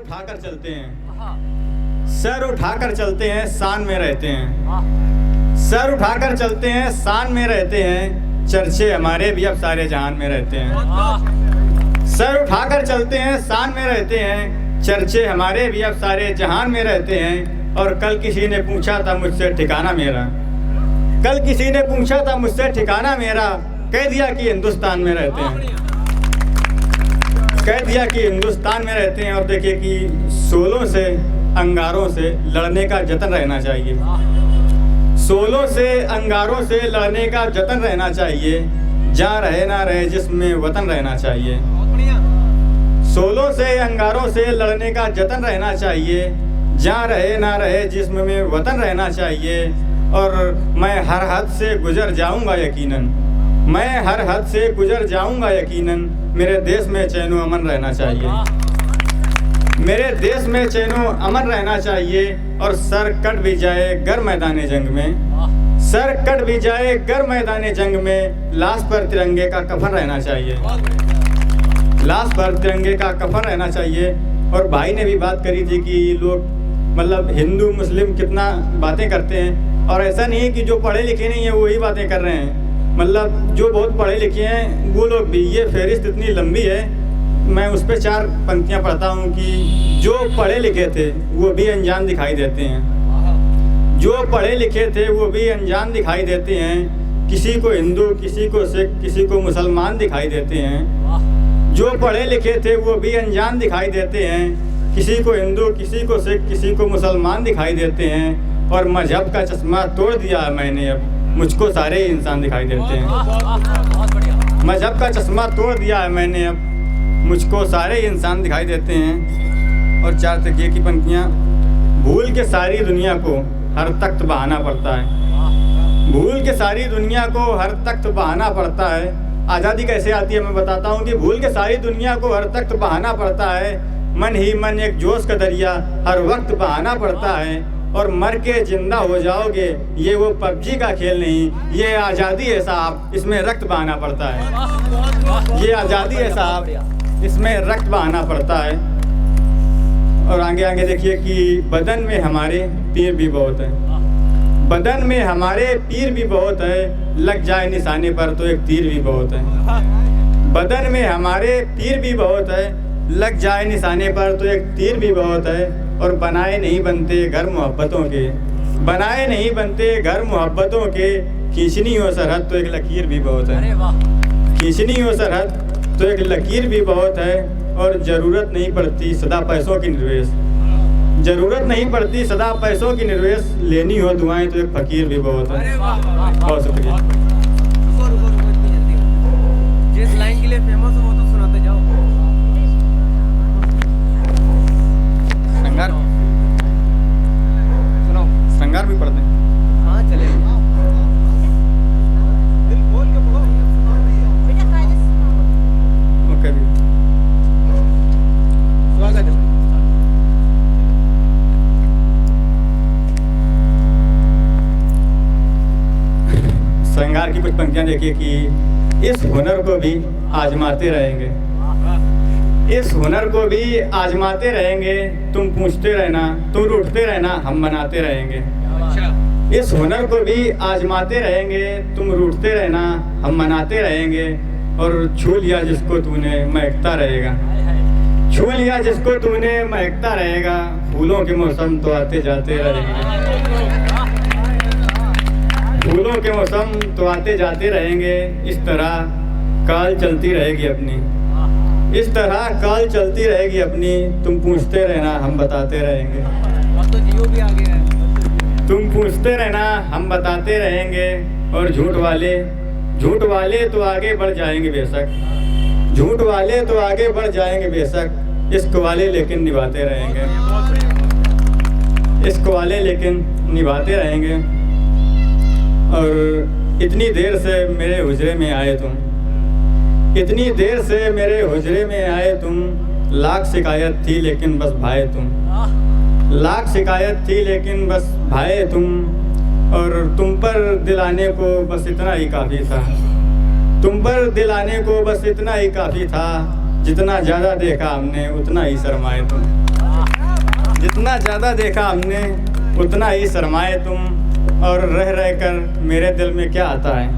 उठाकर चलते हैं, सर उठाकर चलते हैं, शान में रहते हैं। सर उठाकर चलते हैं, शान में रहते हैं, चर्चे हमारे भी अब सारे जहान में रहते हैं। सर उठाकर चलते हैं, शान में रहते हैं, चर्चे हमारे भी अब सारे जहान में रहते हैं। और कल किसी ने पूछा था मुझसे ठिकाना मेरा, कल किसी ने पूछा था मुझसे ठिकाना मेरा, कह दिया कि हिंदुस्तान में रहते हैं, कह दिया कि हिंदुस्तान में रहते हैं। और देखिए कि सोलों से अंगारों से लड़ने का जतन रहना चाहिए, सोलों से अंगारों से लड़ने का जतन रहना चाहिए, जहाँ रहे ना रहे जिसमें वतन रहना चाहिए। सोलों से अंगारों से लड़ने का जतन रहना चाहिए, जहाँ रहे ना रहे जिस्म में वतन रहना चाहिए। और मैं हर हद से गुजर जाऊंगा यकीनन, मैं हर हद से गुजर जाऊंगा यकीनन, मेरे देश में चैनो अमन रहना चाहिए, मेरे देश में चैनो अमन रहना चाहिए। और सर कट भी जाए गर मैदान जंग में, सर कट भी जाए गर मैदान जंग में, लाश पर तिरंगे का कफन रहना चाहिए, लाश पर तिरंगे का कफन रहना चाहिए। और भाई ने भी बात करी थी कि लोग मतलब हिंदू मुस्लिम कितना बातें करते हैं, और ऐसा नहीं है कि जो पढ़े लिखे नहीं है वही बातें कर रहे हैं, मतलब जो बहुत पढ़े लिखे हैं वो लोग भी। ये फहरिस्त इतनी लंबी है, मैं उस पर 4 पंक्तियाँ पढ़ता हूँ कि जो पढ़े लिखे थे वो भी अनजान दिखाई देते हैं, जो पढ़े लिखे थे वो भी अनजान दिखाई देते हैं, किसी को हिंदू किसी को सिख किसी को मुसलमान दिखाई देते हैं। जो पढ़े लिखे थे वो भी अनजान दिखाई देते हैं, किसी को हिंदू किसी को सिख किसी को मुसलमान दिखाई देते हैं। और मजहब का चश्मा तोड़ दिया है मैंने, अब मुझको सारे इंसान दिखाई देते हैं। मजहब का चश्मा तोड़ दिया है मैंने, अब मुझको सारे इंसान दिखाई देते हैं। और 4 तकिए की पंक्तियाँ, भूल के सारी दुनिया को हर तख्त बहाना पड़ता है, भूल के सारी दुनिया को हर तख्त बहाना पड़ता है। आज़ादी कैसे आती है मैं बताता हूँ कि भूल के सारी दुनिया को हर तख्त बहाना पड़ता है, मन ही मन एक जोश का दरिया हर वक्त बहाना पड़ता है। और मर के जिंदा हो जाओगे ये वो पबजी का खेल नहीं, ये आज़ादी है साहब, इसमें रक्त बहाना पड़ता है, ये आज़ादी है साहब, इसमें रक्त बहाना पड़ता है। और आगे आगे देखिए कि बदन में हमारे पीर भी बहुत है, बदन में हमारे पीर भी बहुत है, लग जाए निशाने पर तो एक तीर भी बहुत है। बदन में हमारे पीर भी बहुत है, लग जाए निशाने पर तो एक तीर भी बहुत है। और बनाए नहीं बनते घर मोहब्बतों के, बनाए नहीं बनते घर मोहब्बतों के, खींचनी हो सरहद तो एक लकीर भी बहुत है, खींचनी हो सरहद तो एक लकीर भी बहुत है। और ज़रूरत नहीं पड़ती सदा पैसों की निर्वेश, ज़रूरत नहीं पड़ती सदा पैसों की निर्वेश, लेनी हो दुआएं तो एक फ़कीर भी बहुत है। बहुत शुक्रिया। जिस लाइन के लिए फेमस हो वो तो सुनाते जाओ। श्रृंगार सुनाओ, श्रृंगार भी पढ़ते हैं। हाँ चलेगा, दिल खोल के बोलो। ओके भी स्वागत है। श्रृंगार की कुछ पंक्तियाँ देखिए कि इस हुनर को भी आजमाते रहेंगे, इस हुनर को भी आजमाते रहेंगे, तुम पूछते रहना तुम रूठते रहना हम मनाते रहेंगे। इस हुनर को भी आजमाते रहेंगे, तुम रूठते रहना हम मनाते रहेंगे। और छू लिया जिसको तूने महकता रहेगा, छू लिया जिसको तूने महकता रहेगा, फूलों के मौसम तो आते जाते रहेंगे, फूलों के मौसम तो आते जाते रहेंगे। इस तरह काल चलती रहेगी अपनी, इस तरह काल चलती रहेगी अपनी, तुम पूछते रहना हम बताते रहेंगे, अब तो जियो भी आ गया है। तुम पूछते रहना हम बताते रहेंगे। और झूठ वाले तो आगे बढ़ जाएंगे बेशक, झूठ वाले तो आगे बढ़ जाएंगे बेशक, इश्क वाले लेकिन निभाते रहेंगे, इश्क वाले लेकिन निभाते रहेंगे। और इतनी देर से मेरे हुजरे में आए तुम, इतनी देर से मेरे हुजरे में आए तुम, लाख शिकायत थी लेकिन बस भाए तुम, लाख शिकायत थी लेकिन बस भाए तुम। और तुम पर दिलाने को बस इतना ही काफ़ी था, तुम पर दिलाने को बस इतना ही काफ़ी था, जितना ज़्यादा देखा हमने उतना ही शर्माए तुम, जितना ज़्यादा देखा हमने उतना ही शर्माए तुम। और रह रह कर मेरे दिल में क्या आता है,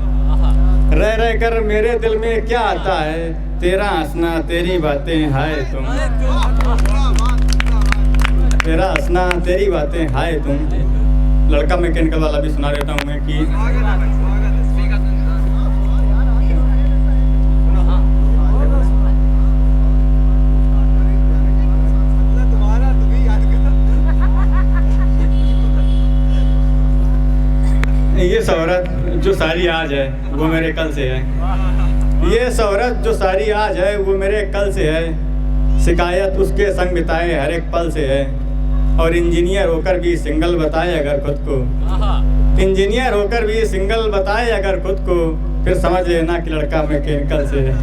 रह रह कर मेरे दिल में क्या आता है, तेरा हंसना तेरी बातें हाय तुम, तेरा हंसना तेरी बातें हाय तुम। लड़का मैकेनिकल वाला भी सुना देता हूँ मैं कि ये शोहरत जो सारी आज है वो मेरे कल से है, ये शोहरत जो सारी आज है वो मेरे कल से है। शिकायत उसके संग बिताए हर एक पल से है। और इंजीनियर होकर भी सिंगल बताए अगर खुद को, इंजीनियर होकर भी सिंगल बताए अगर खुद को, फिर समझ लेना कि लड़का मैकेनिकल से है।